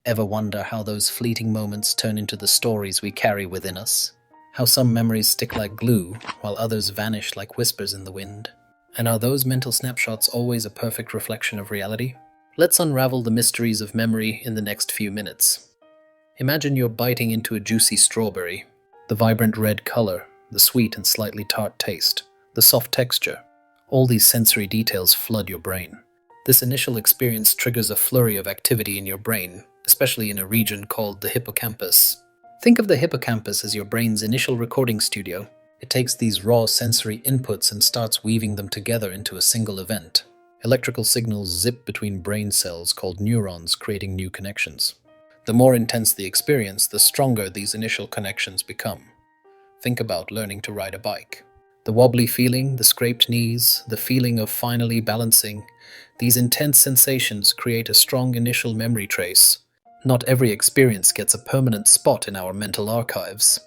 Ever wonder how those fleeting moments turn into the stories we carry within us? How some memories stick like glue, while others vanish like whispers in the wind? And are those mental snapshots always a perfect reflection of reality? Let's unravel the mysteries of memory in the next few minutes. Imagine you're biting into a juicy strawberry. The vibrant red color, the sweet and slightly tart taste, the soft texture. All these sensory details flood your brain. This initial experience triggers a flurry of activity in your brain, especially in a region called the hippocampus. Think of the hippocampus as your brain's initial recording studio. It takes these raw sensory inputs and starts weaving them together into a single event. Electrical signals zip between brain cells called neurons, creating new connections. The more intense the experience, the stronger these initial connections become. Think about learning to ride a bike. The wobbly feeling, the scraped knees, the feeling of finally balancing, these intense sensations create a strong initial memory trace. Not every experience gets a permanent spot in our mental archives.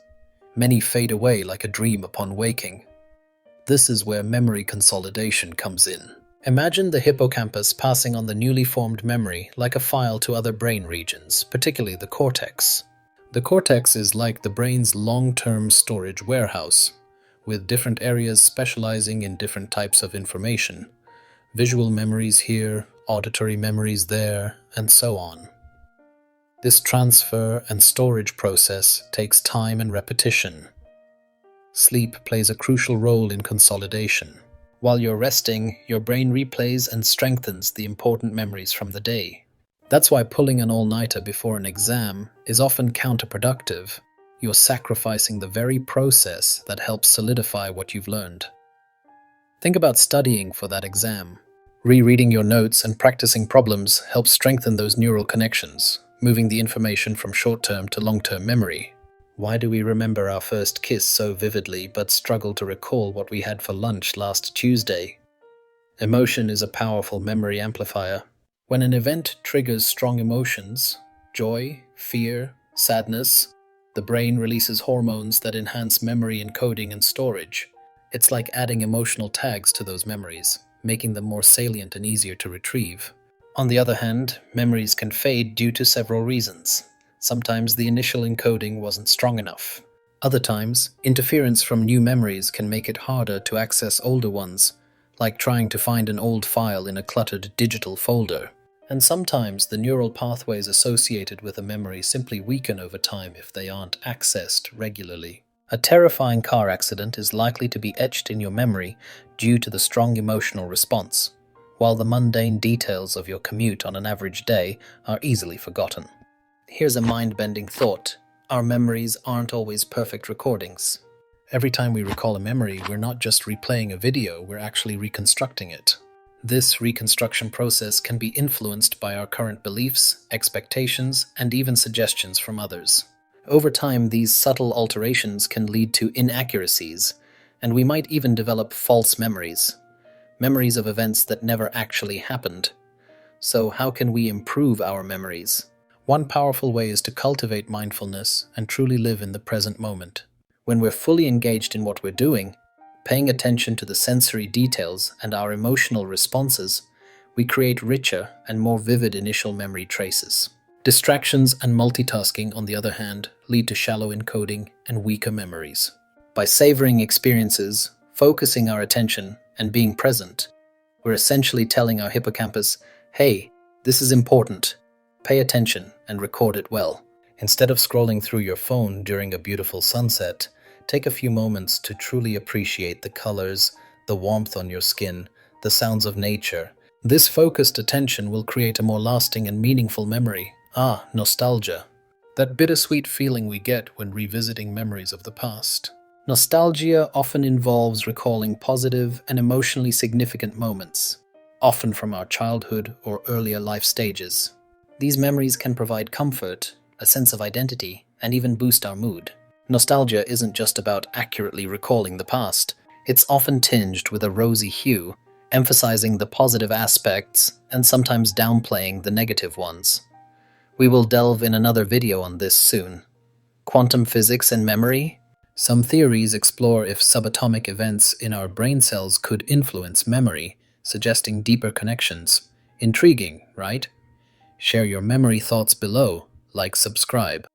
Many fade away like a dream upon waking. This is where memory consolidation comes in. Imagine the hippocampus passing on the newly formed memory like a file to other brain regions, particularly the cortex. The cortex is like the brain's long-term storage warehouse, with different areas specializing in different types of information. Visual memories here, auditory memories there, and so on. This transfer and storage process takes time and repetition. Sleep plays a crucial role in consolidation. While you're resting, your brain replays and strengthens the important memories from the day. That's why pulling an all-nighter before an exam is often counterproductive. You're sacrificing the very process that helps solidify what you've learned. Think about studying for that exam. Rereading your notes and practicing problems helps strengthen those neural connections, moving the information from short-term to long-term memory. Why do we remember our first kiss so vividly but struggle to recall what we had for lunch last Tuesday? Emotion is a powerful memory amplifier. When an event triggers strong emotions, joy, fear, sadness, the brain releases hormones that enhance memory encoding and storage. It's like adding emotional tags to those memories, making them more salient and easier to retrieve. On the other hand, memories can fade due to several reasons. Sometimes the initial encoding wasn't strong enough. Other times, interference from new memories can make it harder to access older ones, like trying to find an old file in a cluttered digital folder. And sometimes the neural pathways associated with a memory simply weaken over time if they aren't accessed regularly. A terrifying car accident is likely to be etched in your memory due to the strong emotional response, while the mundane details of your commute on an average day are easily forgotten. Here's a mind-bending thought. Our memories aren't always perfect recordings. Every time we recall a memory, we're not just replaying a video, we're actually reconstructing it. This reconstruction process can be influenced by our current beliefs, expectations, and even suggestions from others. Over time, these subtle alterations can lead to inaccuracies, and we might even develop false memories of events that never actually happened. So how can we improve our memories? One powerful way is to cultivate mindfulness and truly live in the present moment. When we're fully engaged in what we're doing, paying attention to the sensory details and our emotional responses, we create richer and more vivid initial memory traces. Distractions and multitasking, on the other hand, lead to shallow encoding and weaker memories. By savoring experiences, focusing our attention, and being present, we're essentially telling our hippocampus, hey, this is important. Pay attention and record it well. Instead of scrolling through your phone during a beautiful sunset, take a few moments to truly appreciate the colors, the warmth on your skin, the sounds of nature. This focused attention will create a more lasting and meaningful memory. Nostalgia. That bittersweet feeling we get when revisiting memories of the past. Nostalgia often involves recalling positive and emotionally significant moments, often from our childhood or earlier life stages. These memories can provide comfort, a sense of identity, and even boost our mood. Nostalgia isn't just about accurately recalling the past. It's often tinged with a rosy hue, emphasizing the positive aspects and sometimes downplaying the negative ones. We will delve in another video on this soon. Quantum physics and memory? Some theories explore if subatomic events in our brain cells could influence memory, suggesting deeper connections. Intriguing, right? Share your memory thoughts below, like, subscribe.